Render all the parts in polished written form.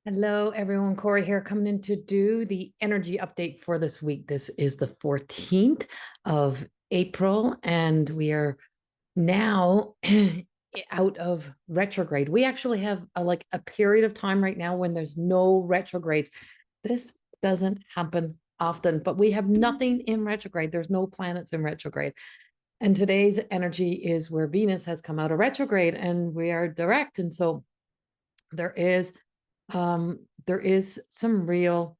Hello, everyone. Corrie here, coming in to do the energy update for this week. This is the 14th of April, and we are now out of retrograde. We actually have a period of time right now when there's no retrogrades. This doesn't happen often, but we have nothing in retrograde. There's no planets in retrograde. And today's energy is where Venus has come out of retrograde and we are direct. And so there is there is some real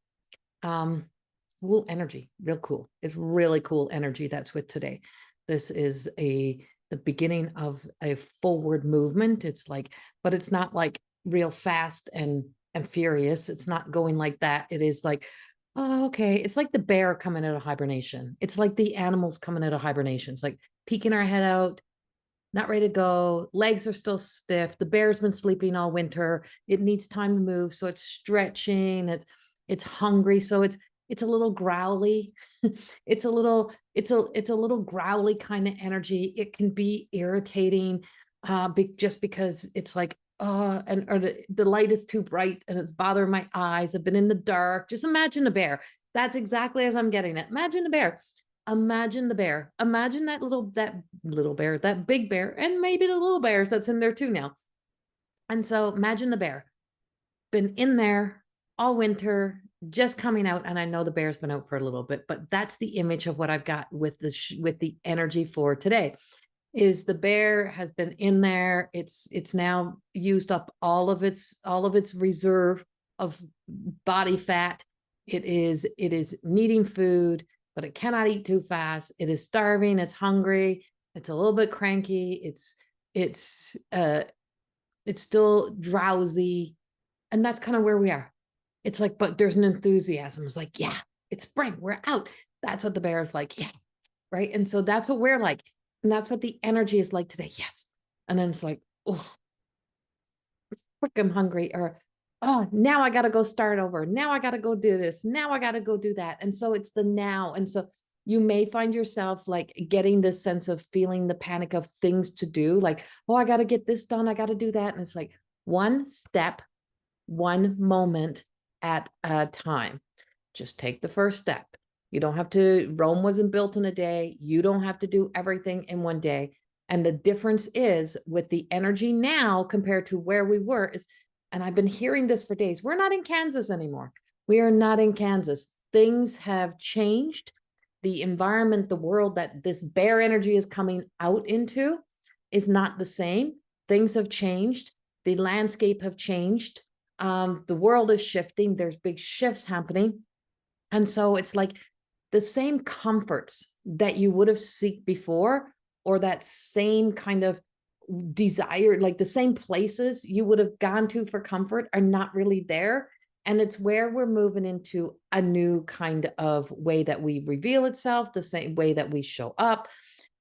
cool energy, real cool. It's really cool energy that's with today. This is the beginning of a forward movement. It's like, but it's not like real fast and furious. It's not going like that. It is like, oh, okay. It's like the bear coming out of hibernation. It's like the animals coming out of hibernation. It's like peeking our head out, not ready to go. Legs are still stiff. The bear's been sleeping all winter. It needs time to move, so it's stretching. It's hungry, so it's a little growly. It's a little growly kind of energy. It can be irritating, just because it's like and or the light is too bright and it's bothering my eyes. I've been in the dark. Just imagine a bear. That's exactly as I'm getting it. Imagine a bear. Imagine the bear. Imagine that little bear, that big bear, and maybe the little bears that's in there too now. And so imagine the bear been in there all winter, just coming out. And I know the bear's been out for a little bit, but that's the image of what I've got with with the energy for today. Is the bear has been in there. It's now used up all of its reserve of body fat. It is needing food, but it cannot eat too fast. It is starving. It's hungry. It's a little bit cranky. It's still drowsy, and that's kind of where we are. It's like, but there's an enthusiasm. It's like, yeah, it's spring. We're out. That's what the bear is like. Yeah, right. And so that's what we're like, and that's what the energy is like today. Yes. And then it's like, oh, frick, I'm hungry, or oh, now I got to go start over. Now I got to go do this. Now I got to go do that. And so it's the now. And so you may find yourself like getting this sense of feeling the panic of things to do, like, oh, I got to get this done. I got to do that. And it's like one step, one moment at a time. Just take the first step. You don't have to, Rome wasn't built in a day. You don't have to do everything in one day. And the difference is with the energy now compared to where we were is, and I've been hearing this for days, we're not in Kansas anymore. We are not in Kansas. Things have changed. The environment, the world that this bear energy is coming out into is not the same. Things have changed. The landscape have changed. The world is shifting. There's big shifts happening. And so it's like the same comforts that you would have seeked before, or that same kind of desire, like the same places you would have gone to for comfort are not really there. And it's where we're moving into a new kind of way that we reveal itself, the same way that we show up.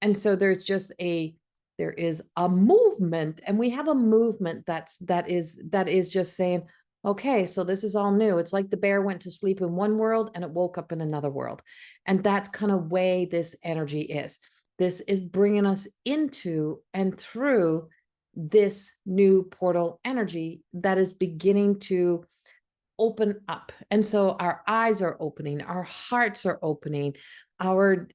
And so there is a movement, and we have a movement that is just saying, okay, so this is all new. It's like the bear went to sleep in one world and it woke up in another world. And that's kind of way this energy is. This is bringing us into and through this new portal energy that is beginning to open up. And so our eyes are opening, our hearts are opening, our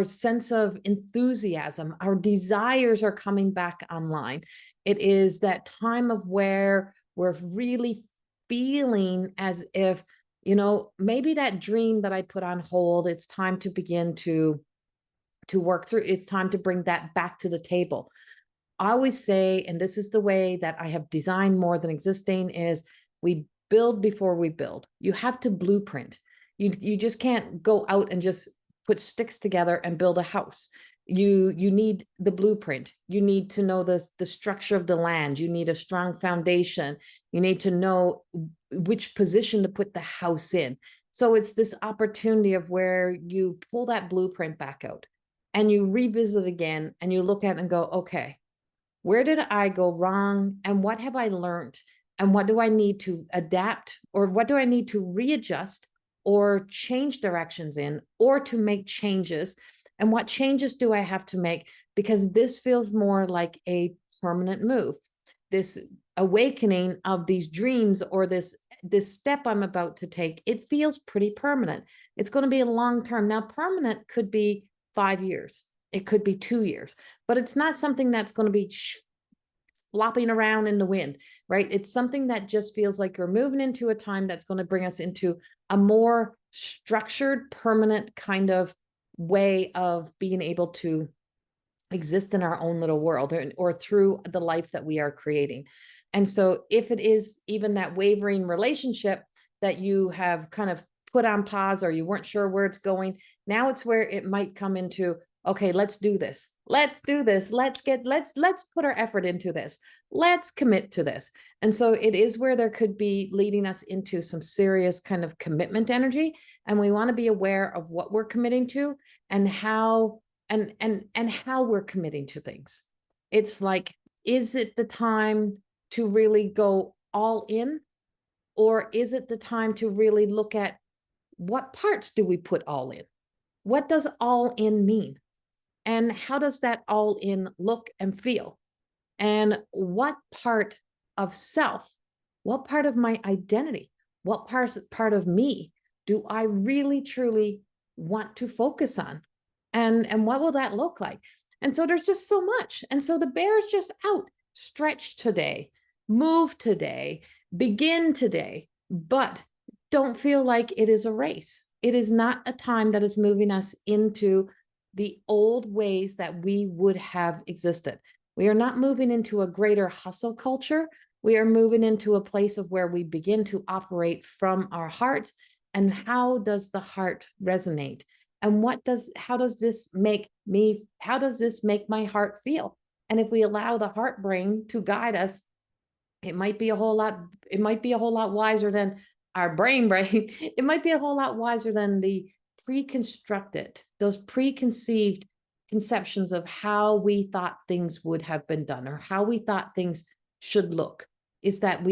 sense of enthusiasm, our desires are coming back online. It is that time of where we're really feeling as if, maybe that dream that I put on hold, it's time to begin to work through. It's time to bring that back to the table. I always say, and this is the way that I have designed more than existing, is we build before we build. You have to blueprint. You just can't go out and just put sticks together and build a house. You need the blueprint. You need to know the structure of the land. You need a strong foundation. You need to know which position to put the house in. So it's this opportunity of where you pull that blueprint back out and you revisit again and you look at it and go, okay, where did I go wrong? And what have I learned? And what do I need to adapt, or what do I need to readjust or change directions in, or to make changes? And what changes do I have to make? Because this feels more like a permanent move. this awakening of these dreams, or this step I'm about to take, it feels pretty permanent. It's going to be a long term. Now, permanent could be 5 years, it could be 2 years, but it's not something that's going to be flopping around in the wind, right? It's something that just feels like you're moving into a time that's going to bring us into a more structured, permanent kind of way of being able to exist in our own little world, or through the life that we are creating. And so if it is even that wavering relationship that you have kind of put on pause, or you weren't sure where it's going, now it's where it might come into, okay, let's do this. Let's do this. Let's put our effort into this. Let's commit to this. And so it is where there could be leading us into some serious kind of commitment energy. And we want to be aware of what we're committing to, and how how we're committing to things. It's like, is it the time to really go all in? Or is it the time to really look at what parts do we put all in? What does all in mean? And how does that all in look and feel? And what part of self, what part of my identity, what part of me do I really truly want to focus on? And what will that look like? And so there's just so much. And so the bear is just out. Stretch today, move today, begin today, but don't feel like it is a race. It is not a time that is moving us into the old ways that we would have existed. We are not moving into a greater hustle culture. We are moving into a place of where we begin to operate from our hearts. And how does the heart resonate? And how does this make my heart feel? And if we allow the heart brain to guide us, it might be a whole lot wiser than our brain. It might be a whole lot wiser than those preconceived conceptions of how we thought things would have been done, or how we thought things should look. Is that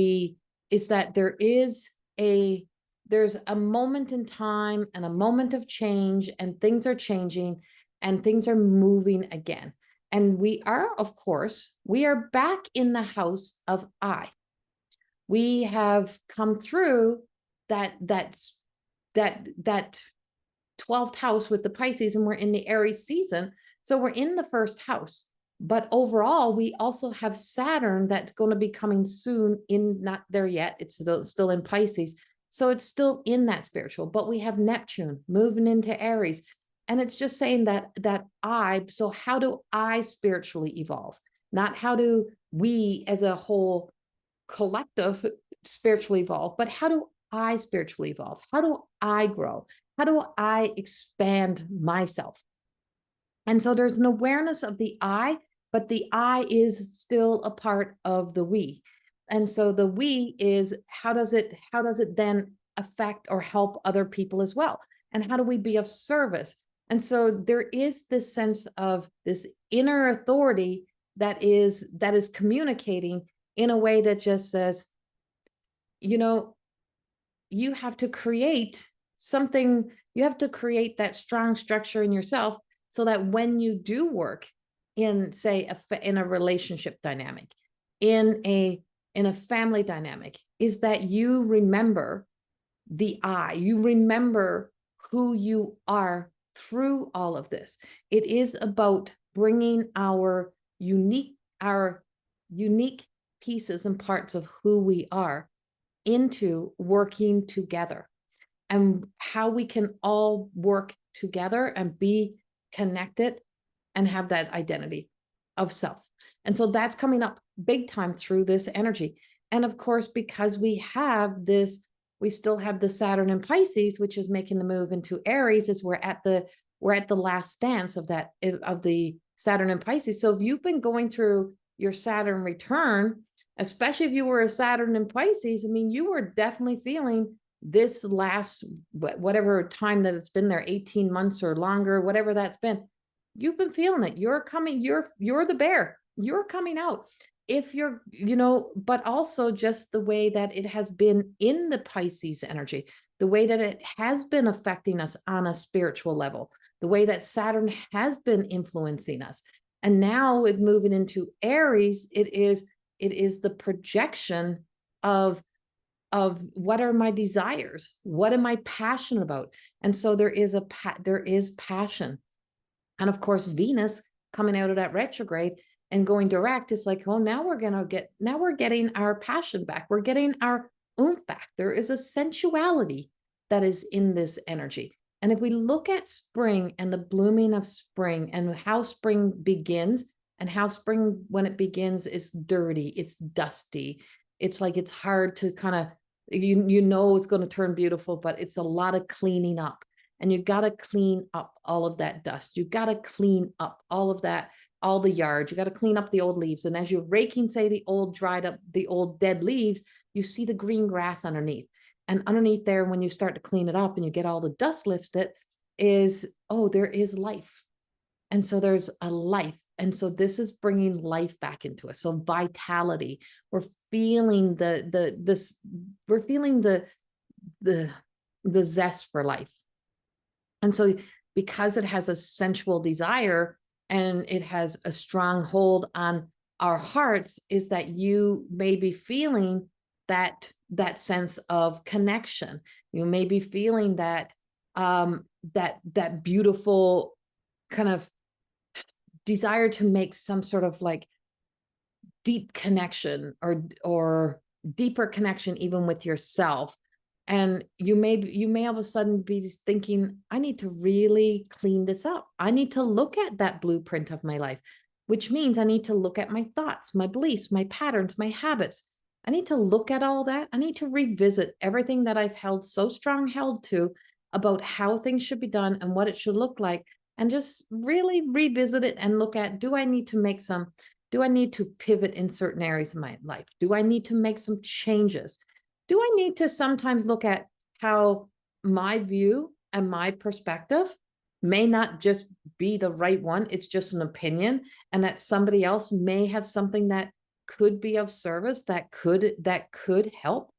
there's a moment in time and a moment of change, and things are changing and things are moving again. And we are back in the house of I. We have come through that 12th house with the Pisces, and we're in the Aries season. So we're in the first house. But overall, we also have Saturn that's going to be coming soon not there yet. It's still in Pisces. So it's still in that spiritual, but we have Neptune moving into Aries. And it's just saying so how do I spiritually evolve? Not how do we as a whole collective spiritually evolve, but how do I spiritually evolve? How do I grow? How do I expand myself? And so there's an awareness of the I, but the I is still a part of the we. And so the we is, how does it then affect or help other people as well? And how do we be of service? And so there is this sense of this inner authority that is communicating in a way that just says, you have to create something, you have to create that strong structure in yourself, so that when you do work in, say, in a relationship dynamic, in a family dynamic, is that you remember the I, you remember who you are through all of this. It is about bringing our unique pieces and parts of who we are into working together, and how we can all work together and be connected and have that identity of self. And so that's coming up big time through this energy. And of course, because we still have the Saturn in Pisces, which is making the move into Aries, as we're at the last stance of the Saturn in Pisces. So if you've been going through your Saturn return, especially if you were a Saturn in Pisces, I mean, you were definitely feeling this last, whatever time that it's been there, 18 months or longer, whatever that's been, you've been feeling it. You're coming, you're the bear, you're coming out. If you're, but also just the way that it has been in the Pisces energy, the way that it has been affecting us on a spiritual level, the way that Saturn has been influencing us. And now with moving into Aries, it is, It is the projection of what are my desires? What am I passionate about? And so there is passion. And of course, Venus coming out of that retrograde and going direct, it's like, oh, now we're getting our passion back. We're getting our oomph back. There is a sensuality that is in this energy. And if we look at spring and the blooming of spring and how spring begins, and how spring, when it begins, is dirty, it's dusty. It's like, it's hard to kind of, you know, it's going to turn beautiful, but it's a lot of cleaning up. And you got to clean up all of that dust. You got to clean up all of that, all the yards. You got to clean up the old leaves. And as you're raking, say, the old dried up, the old dead leaves, you see the green grass underneath. And underneath there, when you start to clean it up and you get all the dust lifted, is, oh, there is life. And so there's a life. And so this is bringing life back into us. So vitality. We're feeling we're feeling the zest for life. And so because it has a sensual desire and it has a strong hold on our hearts, is that you may be feeling that sense of connection. You may be feeling that that beautiful kind of desire to make some sort of like deep connection or deeper connection even with yourself. And you may all of a sudden be thinking, I need to really clean this up. I need to look at that blueprint of my life, which means I need to look at my thoughts, my beliefs, my patterns, my habits. I need to look at all that. I need to revisit everything that I've held to about how things should be done and what it should look like, and just really revisit it and look at, do I need to pivot in certain areas of my life? Do I need to make some changes? Do I need to sometimes look at how my view and my perspective may not just be the right one? It's just an opinion, and that somebody else may have something that could be of service, that could help,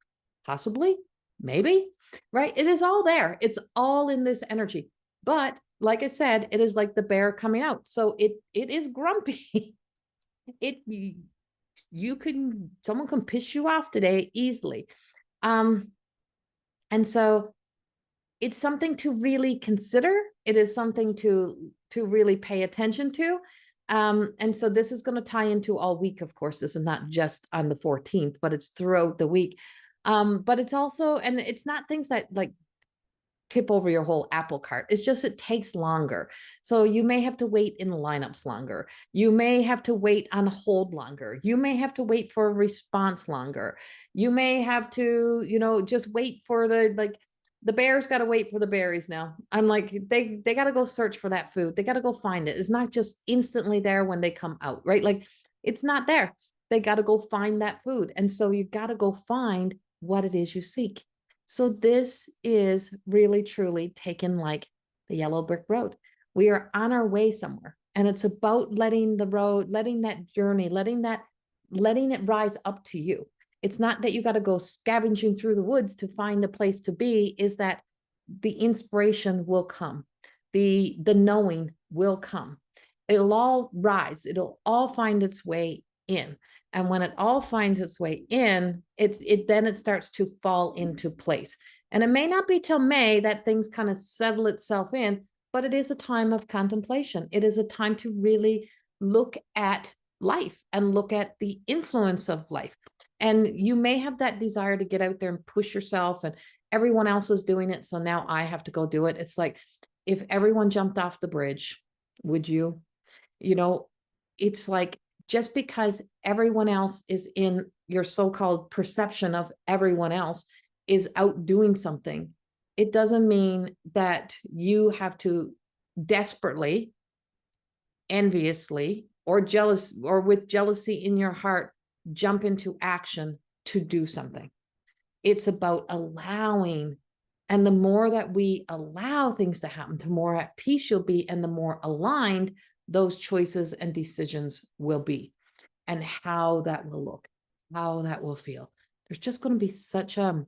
possibly, maybe, right? It is all there. It's all in this energy. But like I said, it is like the bear coming out. So it is grumpy. Someone can piss you off today easily. And so it's something to really consider. It is something to really pay attention to. And so this is going to tie into all week. Of course, this is not just on the 14th, but it's throughout the week. But it's also, and it's not things that like tip over your whole apple cart. It's just, it takes longer. So you may have to wait in lineups longer. You may have to wait on hold longer. You may have to wait for a response longer. You may have to, just wait for the bears got to wait for the berries now. I'm like, they got to go search for that food. They got to go find it. It's not just instantly there when they come out, right? Like, it's not there. They got to go find that food. And so you got to go find what it is you seek. So this is really, truly taken like the yellow brick road. We are on our way somewhere, and it's about letting the road, letting that journey, letting it rise up to you. It's not that you got to go scavenging through the woods to find the place to be, is that the inspiration will come. The knowing will come. It'll all rise. It'll all find its way in. And when it all finds its way in, it starts to fall into place. And it may not be till May that things kind of settle itself in, but it is a time of contemplation. It is a time to really look at life and look at the influence of life. And you may have that desire to get out there and push yourself, and everyone else is doing it, so now I have to go do it. It's like, if everyone jumped off the bridge, would you? It's like, just because everyone else is in your so-called perception of everyone else is out doing something, it doesn't mean that you have to desperately, enviously, or jealous, or with jealousy in your heart, jump into action to do something. It's about allowing. And the more that we allow things to happen, the more at peace you'll be, and the more aligned those choices and decisions will be, and how that will look, how that will feel. There's just going to be such you'll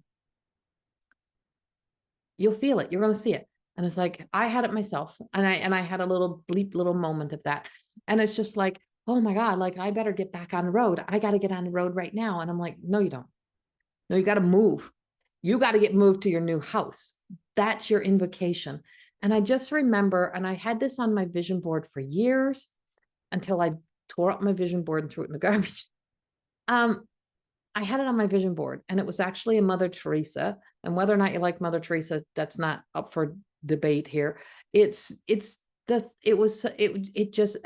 feel it, you're going to see it. And it's like, I had it myself, and I had a little bleep little moment of that. And it's just like, oh my God, like I better get back on the road. I got to get on the road right now. And I'm like, no, you don't. No, you got to move. You got to get moved to your new house. That's your invocation. And I just remember, and I had this on my vision board for years until I tore up my vision board and threw it in the garbage. I had it on my vision board, and it was actually a Mother Teresa. And whether or not you like Mother Teresa, that's not up for debate here. I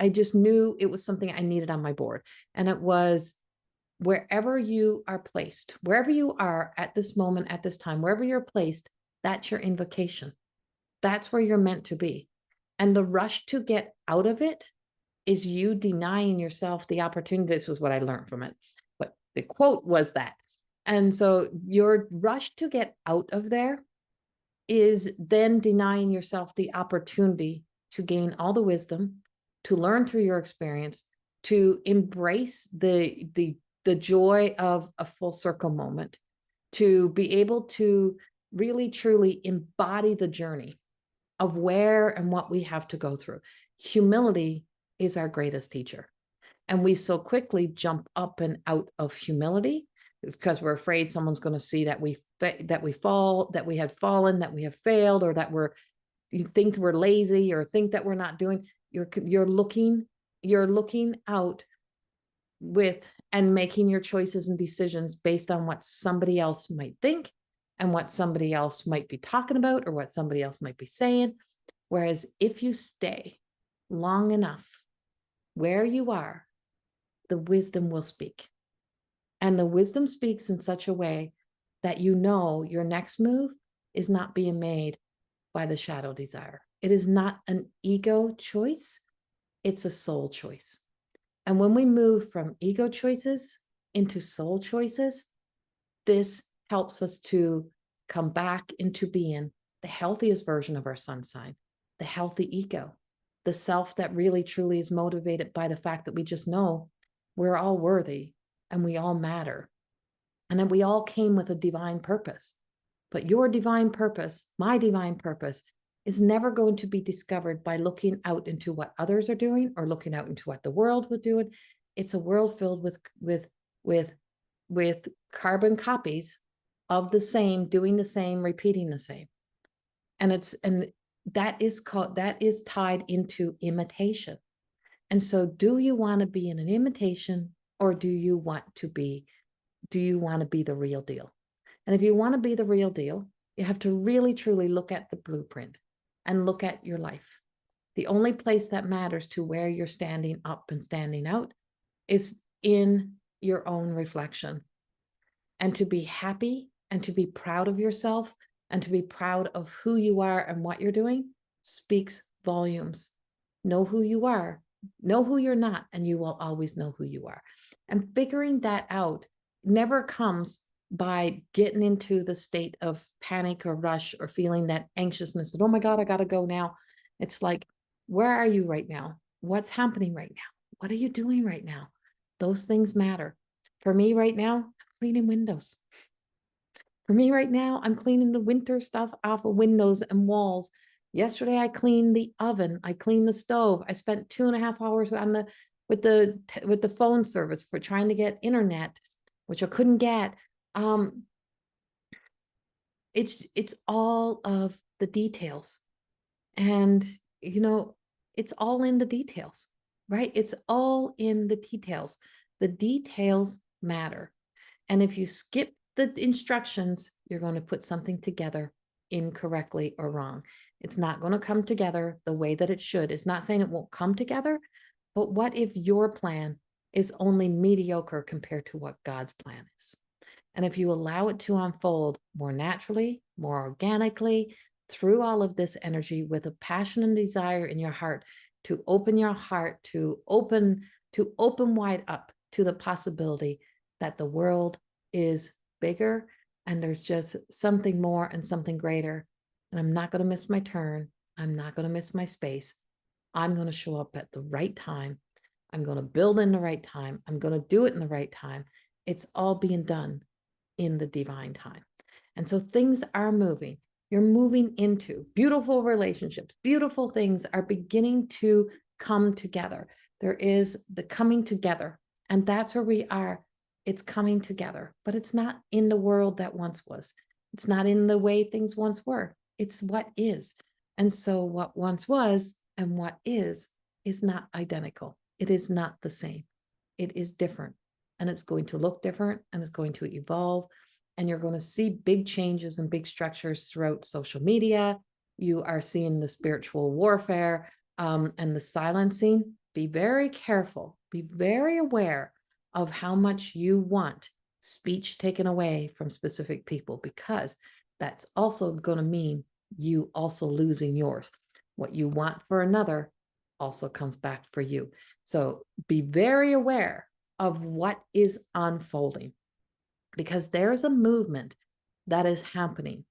just knew it was something I needed on my board. And it was, wherever you are placed, wherever you are at this moment, at this time, wherever you're placed, that's your invocation. That's where you're meant to be. And the rush to get out of it is you denying yourself the opportunity. This was what I learned from it. But the quote was that. And so your rush to get out of there is then denying yourself the opportunity to gain all the wisdom, to learn through your experience, to embrace the joy of a full circle moment, to be able to really truly embody the journey of where and what we have to go through. Humility is our greatest teacher. And we so quickly jump up and out of humility because we're afraid someone's going to see that we fall, that we had fallen, that we have failed, or that you think we're lazy, or think that we're not doing. You're looking out with and making your choices and decisions based on what somebody else might think and what somebody else might be talking about or what somebody else might be saying. Whereas if you stay long enough where you are, the wisdom will speak. And the wisdom speaks in such a way that you know your next move is not being made by the shadow desire. It is not an ego choice, it's a soul choice. And when we move from ego choices into soul choices, this helps us to come back into being the healthiest version of our sun sign, the healthy ego, the self that really truly is motivated by the fact that we just know we're all worthy and we all matter. And that we all came with a divine purpose. But your divine purpose, my divine purpose, is never going to be discovered by looking out into what others are doing or looking out into what the world will do. It's a world filled with carbon copies of the same, doing the same, repeating the same. And that is tied into imitation. And so do you want to be in an imitation, or do you want to be the real deal? And if you want to be the real deal, you have to really truly look at the blueprint and look at your life. The only place that matters to where you're standing up and standing out is in your own reflection. And to be happy and to be proud of yourself and to be proud of who you are and what you're doing speaks volumes. Know who you are, know who you're not, and you will always know who you are. And figuring that out never comes by getting into the state of panic or rush or feeling that anxiousness that, oh my God, I got to go now. It's like, where are you right now? What's happening right now? What are you doing right now? Those things matter. For me right now, I'm cleaning windows. For me right now, I'm cleaning the winter stuff off of windows and walls. Yesterday, I cleaned the oven. I cleaned the stove. I spent 2.5 hours with the phone service for trying to get internet, which I couldn't get. It's all of the details, and it's all in the details, right? It's all in the details. The details matter. And if you skip the instructions, you're going to put something together incorrectly or wrong. It's not going to come together the way that it should. It's not saying it won't come together, but what if your plan is only mediocre compared to what God's plan is? And if you allow it to unfold more naturally, more organically, through all of this energy with a passion and desire in your heart, to open your heart, to open wide up to the possibility that the world is bigger and there's just something more and something greater. And I'm not going to miss my turn. I'm not going to miss my space. I'm going to show up at the right time. I'm going to build in the right time. I'm going to do it in the right time. It's all being done in the divine time. And so things are moving. You're moving into beautiful relationships. Beautiful things are beginning to come together. There is the coming together. And that's where we are. It's coming together, but it's not in the world that once was. It's not in the way things once were. It's what is. And so what once was and what is not identical. It is not the same. It is different. And it's going to look different and it's going to evolve. And you're going to see big changes and big structures throughout social media. You are seeing the spiritual warfare and the silencing. Be very careful. Be very aware of how much you want speech taken away from specific people, because that's also going to mean you also losing yours. What you want for another also comes back for you. So be very aware of what is unfolding, because there's a movement that is happening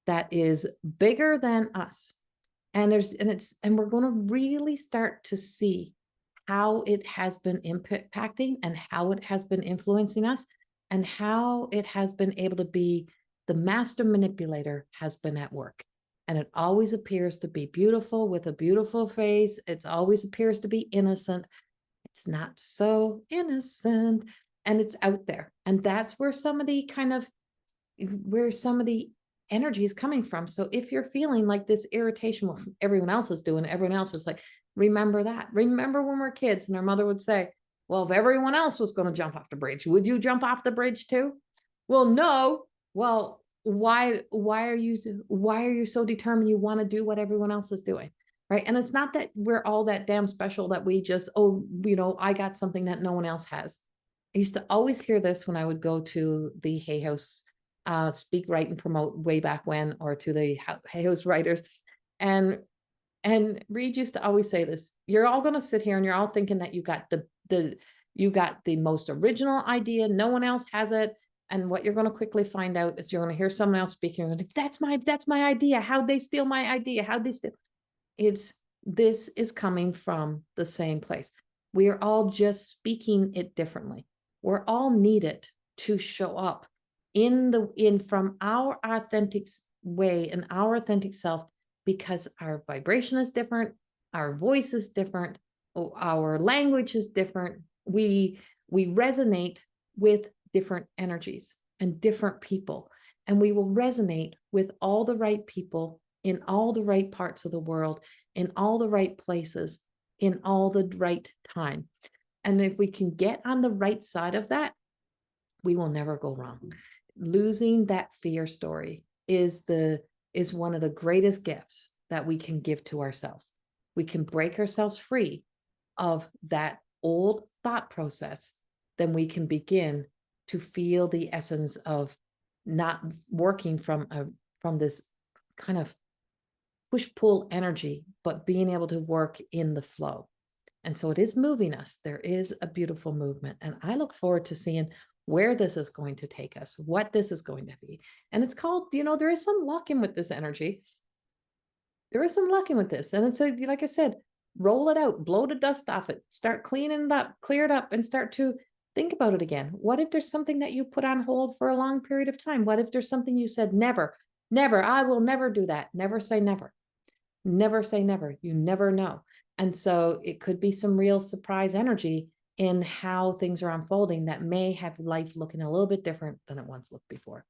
that is bigger than us. And we're going to really start to see how it has been impacting and how it has been influencing us and how it has been able to be the master manipulator has been at work. And it always appears to be beautiful with a beautiful face. It always appears to be innocent. It's not so innocent, and it's out there. And that's where some of the energy is coming from. So if you're feeling like this irritation, well, everyone else is doing it, everyone else is like, remember that. Remember when we're kids and our mother would say, well, if everyone else was going to jump off the bridge, would you jump off the bridge too? Well, no. Well, why are you so determined you want to do what everyone else is doing? Right. And it's not that we're all that damn special that we just, I got something that no one else has. I used to always hear this when I would go to the Hay House Speak, Write, and Promote way back when, or to the Hay House writers. And Reed used to always say this: you're all going to sit here and you're all thinking that you got the most original idea. No one else has it. And what you're going to quickly find out is you're going to hear someone else speaking. And that's my idea. How'd they steal my idea? How'd they steal? This is coming from the same place. We are all just speaking it differently. We're all needed to show up from our authentic way and our authentic self, because our vibration is different, our voice is different, our language is different. We resonate with different energies and different people, and we will resonate with all the right people in all the right parts of the world, in all the right places, in all the right time. And if we can get on the right side of that, we will never go wrong. Losing that fear story is one of the greatest gifts that we can give to ourselves. We can break ourselves free of that old thought process. Then we can begin to feel the essence of not working from this kind of push-pull energy, but being able to work in the flow. And so it is moving us. There is a beautiful movement. And I look forward to seeing where this is going to take us, what this is going to be. And it's called, there is some luck in with this energy. There is some luck in with this. And it's like I said, roll it out, blow the dust off it, start cleaning it up, clear it up, and start to think about it again. What if there's something that you put on hold for a long period of time? What if there's something you said, never, I will never do that. Never say never. Never say never. You never know. And so it could be some real surprise energy in how things are unfolding that may have life looking a little bit different than it once looked before.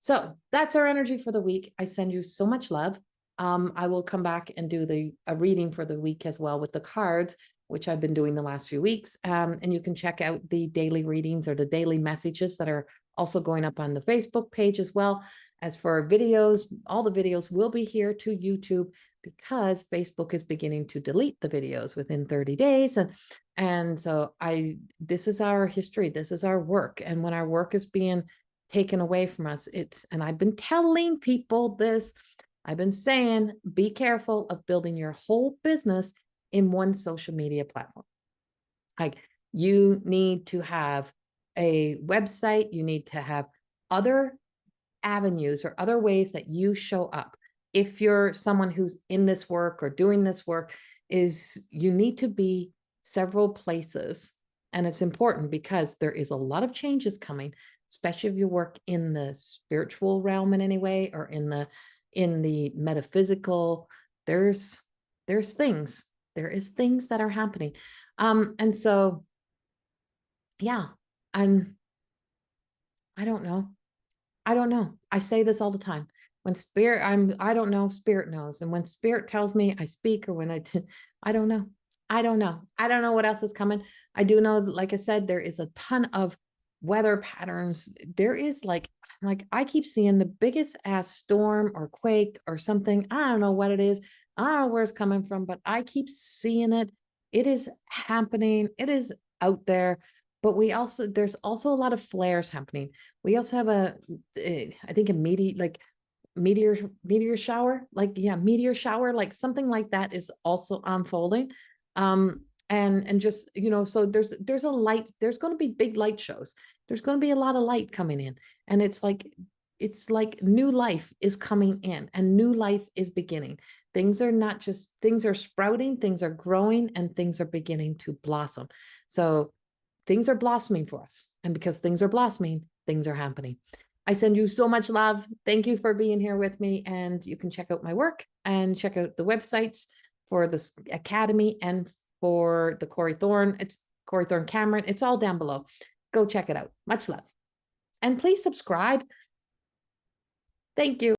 So that's our energy for the week. I send you so much love. I will come back and do a reading for the week as well with the cards, which I've been doing the last few weeks. And you can check out the daily readings or the daily messages that are also going up on the Facebook page as well. As for videos, all the videos will be here to YouTube, because Facebook is beginning to delete the videos within 30 days. And so this is our history. This is our work. And when our work is being taken away from us, and I've been telling people this, I've been saying, be careful of building your whole business in one social media platform. Like, you need to have a website, you need to have other avenues or other ways that you show up. If you're someone who's in this work or doing this work, you need to be several places. And it's important because there is a lot of changes coming, especially if you work in the spiritual realm in any way, or in the metaphysical. There is things that are happening. And so, yeah, I don't know. I don't know. I say this all the time. When spirit, I don't know, spirit knows. And when spirit tells me I speak, or when I don't know. I don't know. I don't know what else is coming. I do know, like I said, there is a ton of weather patterns. There is like I keep seeing the biggest ass storm or quake or something. I don't know what it is. I don't know where it's coming from, but I keep seeing it. It is happening. It is out there. But there's also a lot of flares happening. We also have I think a meteor shower, meteor shower, like something like that is also unfolding. And just, so there's a light, there's going to be big light shows. There's going to be a lot of light coming in. And it's like new life is coming in and new life is beginning. Things are sprouting, things are growing, and things are beginning to blossom. So things are blossoming for us. And because things are blossoming, things are happening. I send you so much love. Thank you for being here with me. And you can check out my work and check out the websites for this academy and for the Corrie Thorne. It's Corrie Thorne-Cameron. It's all down below. Go check it out. Much love. And please subscribe. Thank you.